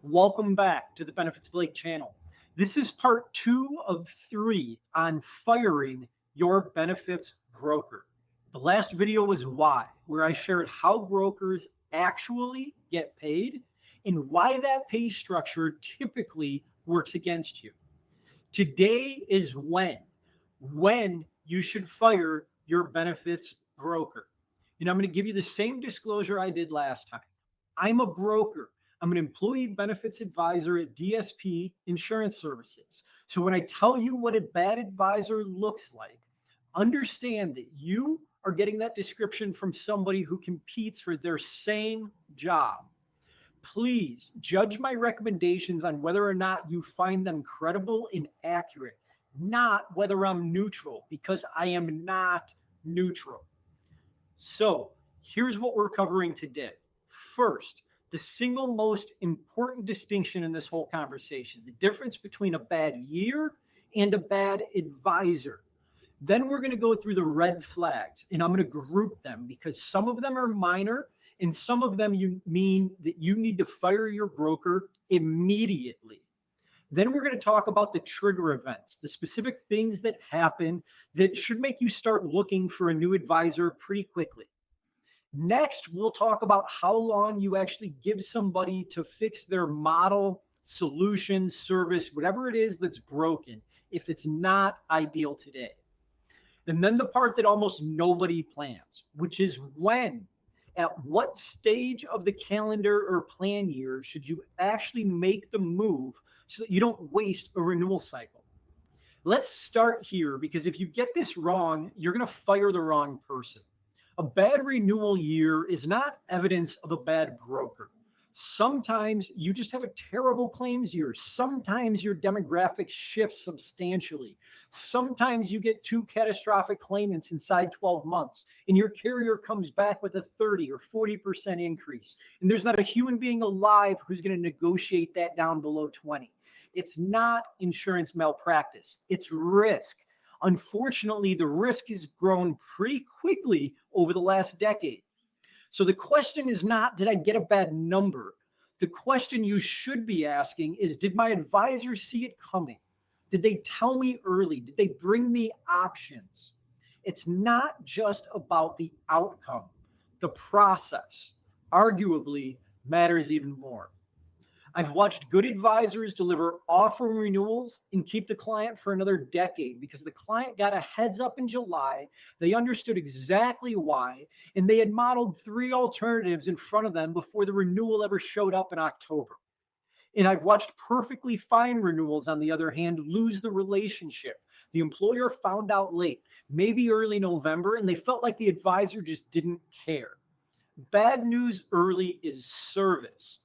Welcome back to the Benefits Blake channel. This is part 2 of 3 on firing your benefits broker. The last video was why, where I shared how brokers actually get paid and why that pay structure typically works against you. Today is when you should fire your benefits broker. I'm going to give you the same disclosure I did last time. I'm a broker. I'm an employee benefits advisor at DSP Insurance Services. So when I tell you what a bad advisor looks like, understand that you are getting that description from somebody who competes for their same job. Please judge my recommendations on whether or not you find them credible and accurate, not whether I'm neutral, because I am not neutral. So here's what we're covering today. First, the single most important distinction in this whole conversation, the difference between a bad year and a bad advisor. Then we're going to go through the red flags, and I'm going to group them because some of them are minor and some of them you mean that you need to fire your broker immediately. Then we're going to talk about the trigger events, the specific things that happen that should make you start looking for a new advisor pretty quickly. Next, we'll talk about how long you actually give somebody to fix their model, solution, service, whatever it is that's broken, if it's not ideal today. And then the part that almost nobody plans, which is when, at what stage of the calendar or plan year should you actually make the move so that you don't waste a renewal cycle. Let's start here because if you get this wrong, you're going to fire the wrong person. A bad renewal year is not evidence of a bad broker. Sometimes you just have a terrible claims year. Sometimes your demographic shifts substantially. Sometimes you get 2 catastrophic claimants inside 12 months, and your carrier comes back with a 30 or 40% increase. And there's not a human being alive who's going to negotiate that down below 20. It's not insurance malpractice, it's risk. Unfortunately, the risk has grown pretty quickly over the last decade. So the question is not, did I get a bad number? The question you should be asking is, did my advisor see it coming? Did they tell me early? Did they bring me options? It's not just about the outcome. The process, arguably, matters even more. I've watched good advisors deliver awful renewals and keep the client for another decade because the client got a heads up in July. They understood exactly why, and they had modeled 3 alternatives in front of them before the renewal ever showed up in October. And I've watched perfectly fine renewals, on the other hand, lose the relationship. The employer found out late, maybe early November, and they felt like the advisor just didn't care. Bad news early is service.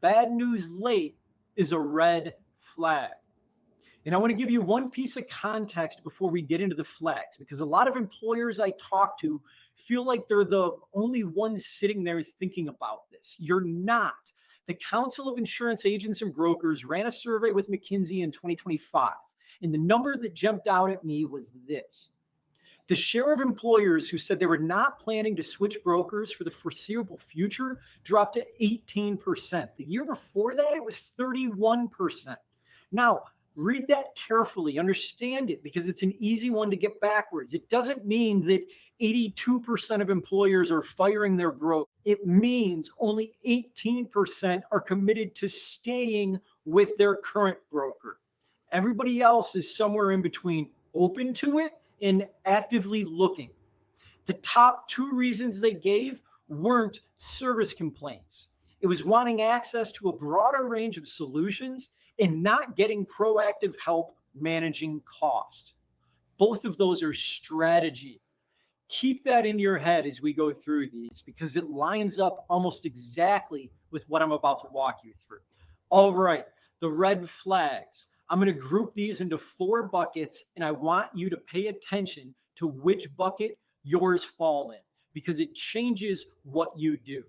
Bad news late is a red flag. And I want to give you one piece of context before we get into the flags, because a lot of employers I talk to feel like they're the only ones sitting there thinking about this. You're not. The Council of Insurance Agents and Brokers ran a survey with McKinsey in 2025, and the number that jumped out at me was this. The share of employers who said they were not planning to switch brokers for the foreseeable future dropped to 18%. The year before that, it was 31%. Now, read that carefully, understand it, because it's an easy one to get backwards. It doesn't mean that 82% of employers are firing their broker. It means only 18% are committed to staying with their current broker. Everybody else is somewhere in between, open to it and actively looking. The top 2 reasons they gave weren't service complaints. It was wanting access to a broader range of solutions and not getting proactive help managing cost. Both of those are strategy. Keep that in your head as we go through these because it lines up almost exactly with what I'm about to walk you through. All right, the red flags. I'm going to group these into 4 buckets, and I want you to pay attention to which bucket yours fall in because it changes what you do.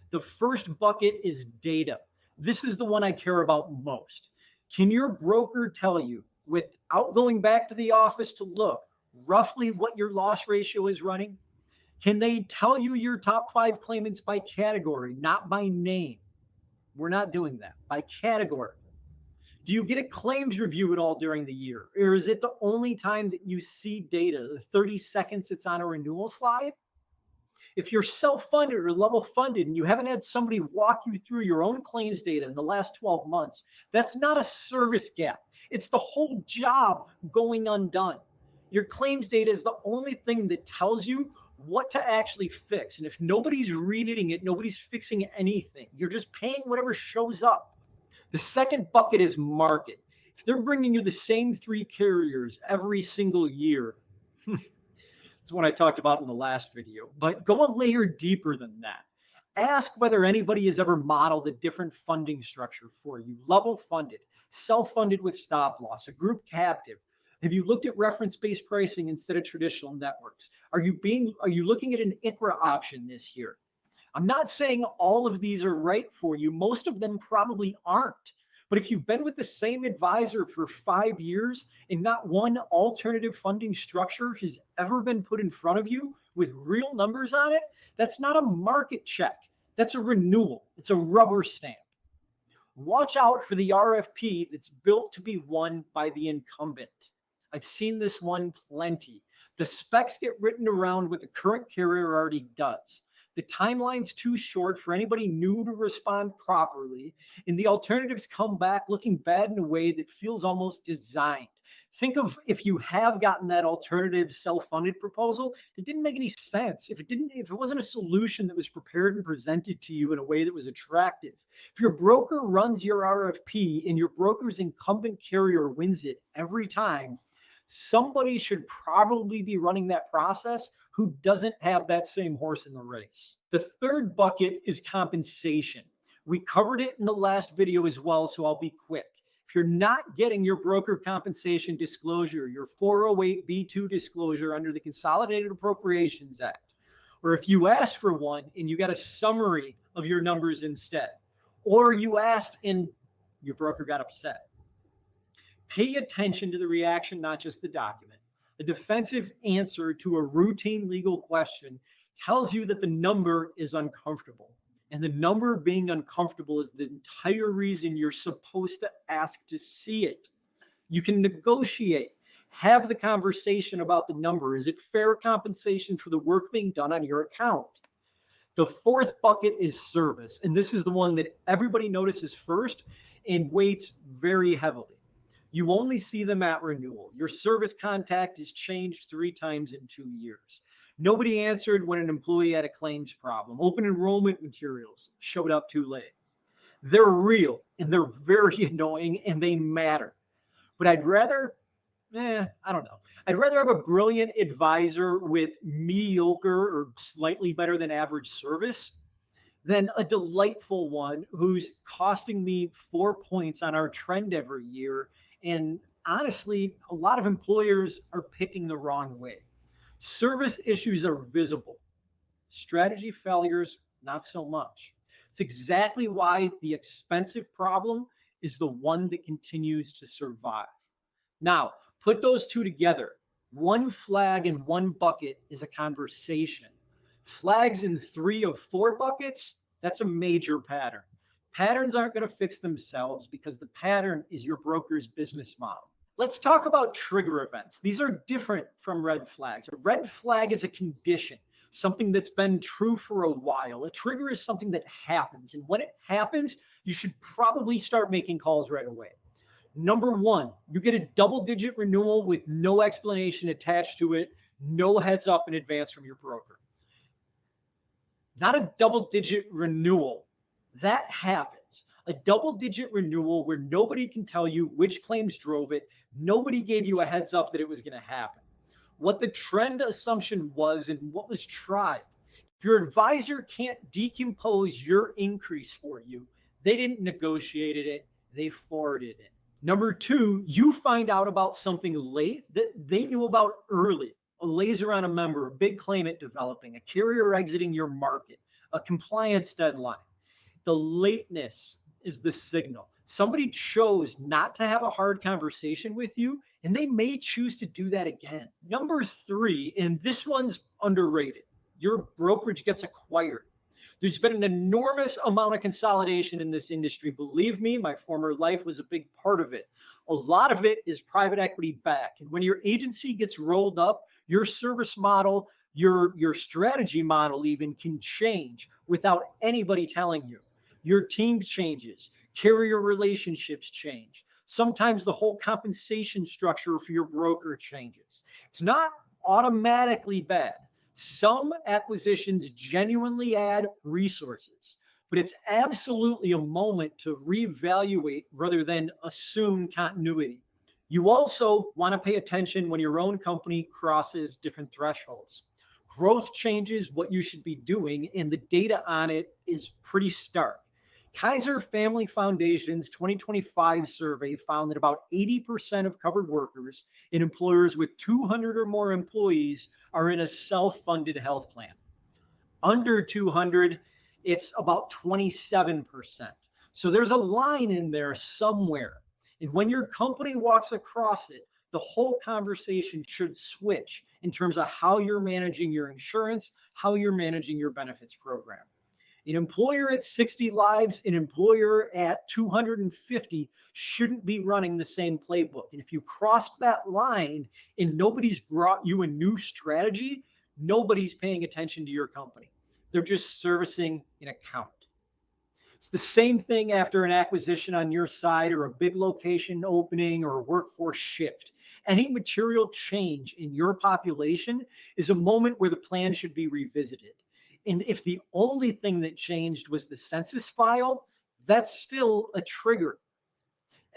The first bucket is data. This is the one I care about most. Can your broker tell you, without going back to the office to look, roughly what your loss ratio is running? Can they tell you your top 5 claimants by category, not by name? We're not doing that. By category. Do you get a claims review at all during the year? Or is it the only time that you see data, the 30 seconds it's on a renewal slide? If you're self-funded or level funded and you haven't had somebody walk you through your own claims data in the last 12 months, that's not a service gap. It's the whole job going undone. Your claims data is the only thing that tells you what to actually fix. And if nobody's reading it, nobody's fixing anything. You're just paying whatever shows up. The second bucket is market. If they're bringing you the same 3 carriers every single year, that's what I talked about in the last video, but go a layer deeper than that. Ask whether anybody has ever modeled a different funding structure for you, level funded, self-funded with stop loss, a group captive. Have you looked at reference-based pricing instead of traditional networks? Are you looking at an ICRA option this year? I'm not saying all of these are right for you. Most of them probably aren't. But if you've been with the same advisor for 5 years and not one alternative funding structure has ever been put in front of you with real numbers on it, that's not a market check. That's a renewal. It's a rubber stamp. Watch out for the RFP that's built to be won by the incumbent. I've seen this one plenty. The specs get written around what the current carrier already does. The timeline's too short for anybody new to respond properly, and the alternatives come back looking bad in a way that feels almost designed. Think of if you have gotten that alternative self-funded proposal, it didn't make any sense. If it wasn't a solution that was prepared and presented to you in a way that was attractive. If your broker runs your RFP and your broker's incumbent carrier wins it every time, somebody should probably be running that process who doesn't have that same horse in the race. The third bucket is compensation. We covered it in the last video as well, so I'll be quick. If you're not getting your broker compensation disclosure, your 408B2 disclosure under the Consolidated Appropriations Act, or if you asked for one and you got a summary of your numbers instead, or you asked and your broker got upset, pay attention to the reaction, not just the document. A defensive answer to a routine legal question tells you that the number is uncomfortable. And the number being uncomfortable is the entire reason you're supposed to ask to see it. You can negotiate, have the conversation about the number. Is it fair compensation for the work being done on your account? The fourth bucket is service. And this is the one that everybody notices first and weights very heavily. You only see them at renewal. Your service contact is changed 3 times in 2 years. Nobody answered when an employee had a claims problem. Open enrollment materials showed up too late. They're real and they're very annoying and they matter. But I'd rather I'd rather have a brilliant advisor with mediocre or slightly better than average service than a delightful one who's costing me 4 points on our trend every year. And honestly, a lot of employers are picking the wrong way. Service issues are visible. Strategy failures, not so much. It's exactly why the expensive problem is the one that continues to survive. Now, put those two together. One flag in one bucket is a conversation. Flags in 3 of 4 buckets, that's a major pattern. Patterns aren't going to fix themselves because the pattern is your broker's business model. Let's talk about trigger events. These are different from red flags. A red flag is a condition, something that's been true for a while. A trigger is something that happens. And when it happens, you should probably start making calls right away. Number 1, you get a double-digit renewal with no explanation attached to it, no heads up in advance from your broker. Not a double-digit renewal. That happens. A double-digit renewal where nobody can tell you which claims drove it. Nobody gave you a heads up that it was going to happen. What the trend assumption was and what was tried. If your advisor can't decompose your increase for you, they didn't negotiate it, they forwarded it. Number 2, you find out about something late that they knew about early. A laser on a member, a big claimant developing, a carrier exiting your market, a compliance deadline. The lateness is the signal. Somebody chose not to have a hard conversation with you, and they may choose to do that again. Number 3, and this one's underrated, your brokerage gets acquired. There's been an enormous amount of consolidation in this industry. Believe me, my former life was a big part of it. A lot of it is private equity backed. And when your agency gets rolled up, your service model, your strategy model even can change without anybody telling you. Your team changes, carrier relationships change. Sometimes the whole compensation structure for your broker changes. It's not automatically bad. Some acquisitions genuinely add resources, but it's absolutely a moment to reevaluate rather than assume continuity. You also want to pay attention when your own company crosses different thresholds. Growth changes what you should be doing, and the data on it is pretty stark. Kaiser Family Foundation's 2025 survey found that about 80% of covered workers in employers with 200 or more employees are in a self-funded health plan. Under 200, it's about 27%. So there's a line in there somewhere. And when your company walks across it, the whole conversation should switch in terms of how you're managing your insurance, how you're managing your benefits program. An employer at 60 lives, an employer at 250 shouldn't be running the same playbook. And if you crossed that line and nobody's brought you a new strategy, nobody's paying attention to your company. They're just servicing an account. It's the same thing after an acquisition on your side or a big location opening or a workforce shift. Any material change in your population is a moment where the plan should be revisited. And if the only thing that changed was the census file, that's still a trigger.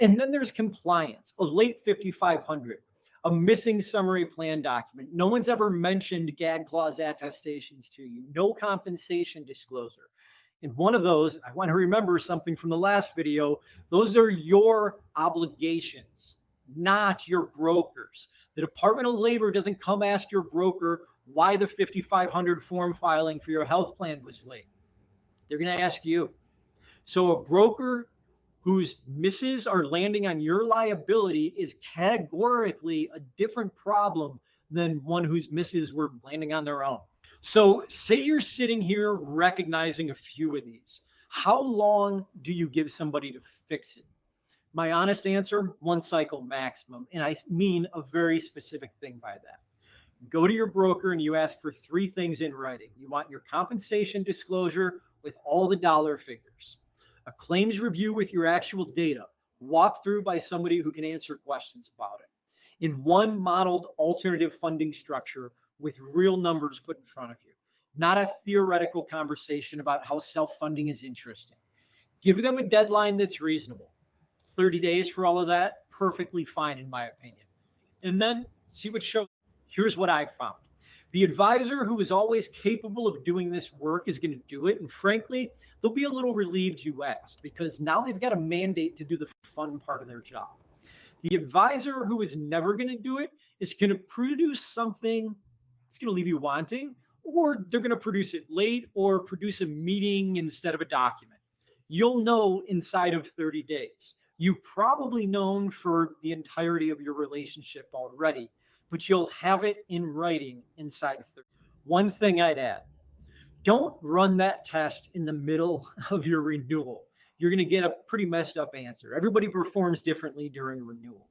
And then there's compliance, a late 5500, a missing summary plan document. No one's ever mentioned gag clause attestations to you, no compensation disclosure. And one of those, I want to remember something from the last video, those are your obligations, not your brokers. The Department of Labor doesn't come ask your broker why the 5500 form filing for your health plan was late. They're going to ask you. So a broker whose misses are landing on your liability is categorically a different problem than one whose misses were landing on their own. So say you're sitting here recognizing a few of these. How long do you give somebody to fix it? My honest answer, 1 cycle maximum. And I mean a very specific thing by that. Go to your broker and you ask for 3 things in writing. You want your compensation disclosure with all the dollar figures, a claims review with your actual data, walked through by somebody who can answer questions about it, in one modeled alternative funding structure with real numbers put in front of you, not a theoretical conversation about how self-funding is interesting. Give them a deadline that's reasonable. 30 days for all of that, perfectly fine in my opinion. And then see what shows. Here's what I found. The advisor who is always capable of doing this work is going to do it. And frankly, they'll be a little relieved you asked because now they've got a mandate to do the fun part of their job. The advisor who is never going to do it is going to produce something that's going to leave you wanting, or they're going to produce it late or produce a meeting instead of a document. You'll know inside of 30 days. You've probably known for the entirety of your relationship already, but you'll have it in writing inside of 30. One thing I'd add, don't run that test in the middle of your renewal. You're going to get a pretty messed up answer. Everybody performs differently during renewal.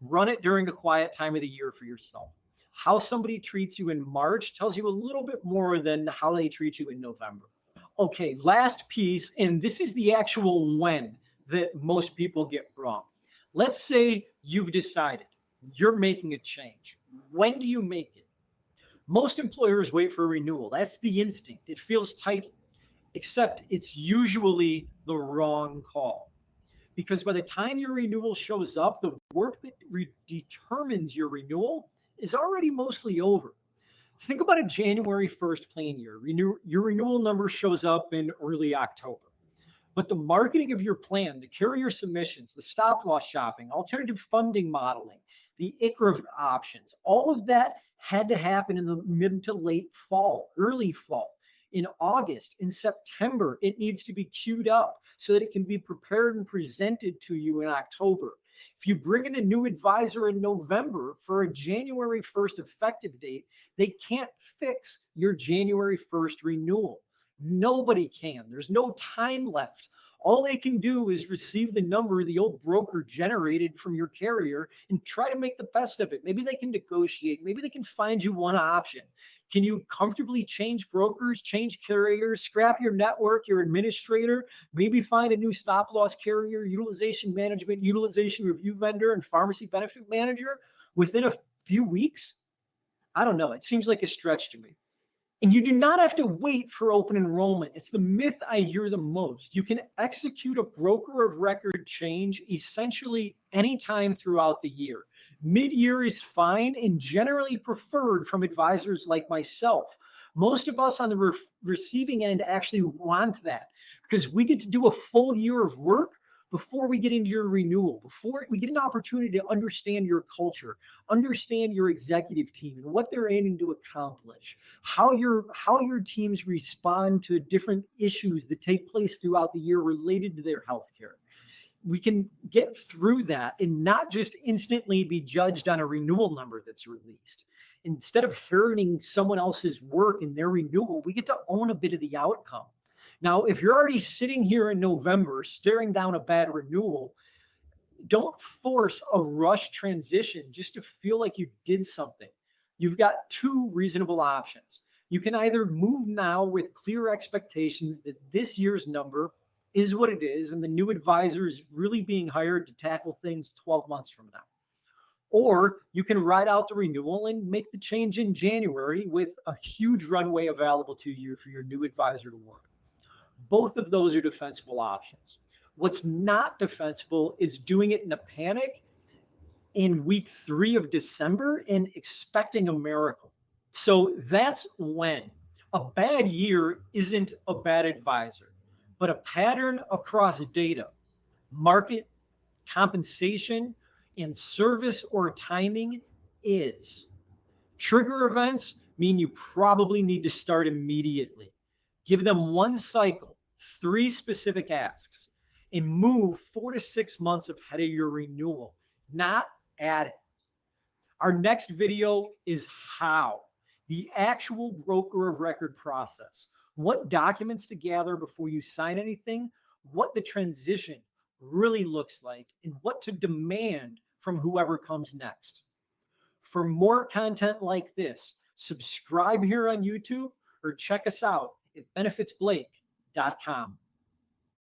Run it during a quiet time of the year for yourself. How somebody treats you in March tells you a little bit more than how they treat you in November. Okay, last piece, and this is the actual when that most people get wrong. Let's say you've decided you're making a change. When do you make it? Most employers wait for a renewal. That's the instinct. It feels tight, except it's usually the wrong call. Because by the time your renewal shows up, the work that determines your renewal is already mostly over. Think about a January 1st plan year. Your renewal number shows up in early October. But the marketing of your plan, the carrier submissions, the stop loss shopping, alternative funding modeling, the ICRA options, all of that had to happen in the mid to late fall, early fall. In August, in September, it needs to be queued up so that it can be prepared and presented to you in October. If you bring in a new advisor in November for a January 1st effective date, they can't fix your January 1st renewal. Nobody can. There's no time left. All they can do is receive the number the old broker generated from your carrier and try to make the best of it. Maybe they can negotiate. Maybe they can find you one option. Can you comfortably change brokers, change carriers, scrap your network, your administrator, maybe find a new stop loss carrier, utilization management, utilization review vendor, and pharmacy benefit manager within a few weeks? I don't know. It seems like a stretch to me. And you do not have to wait for open enrollment. It's the myth I hear the most. You can execute a broker of record change essentially anytime throughout the year. Mid-year is fine and generally preferred from advisors like myself. Most of us on the receiving end actually want that because we get to do a full year of work before we get into your renewal, before we get an opportunity to understand your culture, understand your executive team and what they're aiming to accomplish, how your teams respond to different issues that take place throughout the year related to their healthcare. We can get through that and not just instantly be judged on a renewal number that's released. Instead of heralding someone else's work in their renewal, we get to own a bit of the outcome. Now, if you're already sitting here in November staring down a bad renewal, don't force a rush transition just to feel like you did something. You've got two reasonable options. You can either move now with clear expectations that this year's number is what it is and the new advisor is really being hired to tackle things 12 months from now. Or you can ride out the renewal and make the change in January with a huge runway available to you for your new advisor to work. Both of those are defensible options. What's not defensible is doing it in a panic in week 3 of December and expecting a miracle. So that's when a bad year isn't a bad advisor, but a pattern across data, market, compensation, and service or timing is. Trigger events mean you probably need to start immediately. Give them one cycle, 3 specific asks, and move 4 to 6 months ahead of your renewal, not at it. Our next video is how, the actual broker of record process, what documents to gather before you sign anything, what the transition really looks like, and what to demand from whoever comes next. For more content like this, subscribe here on YouTube or check us out at benefitsblake.com.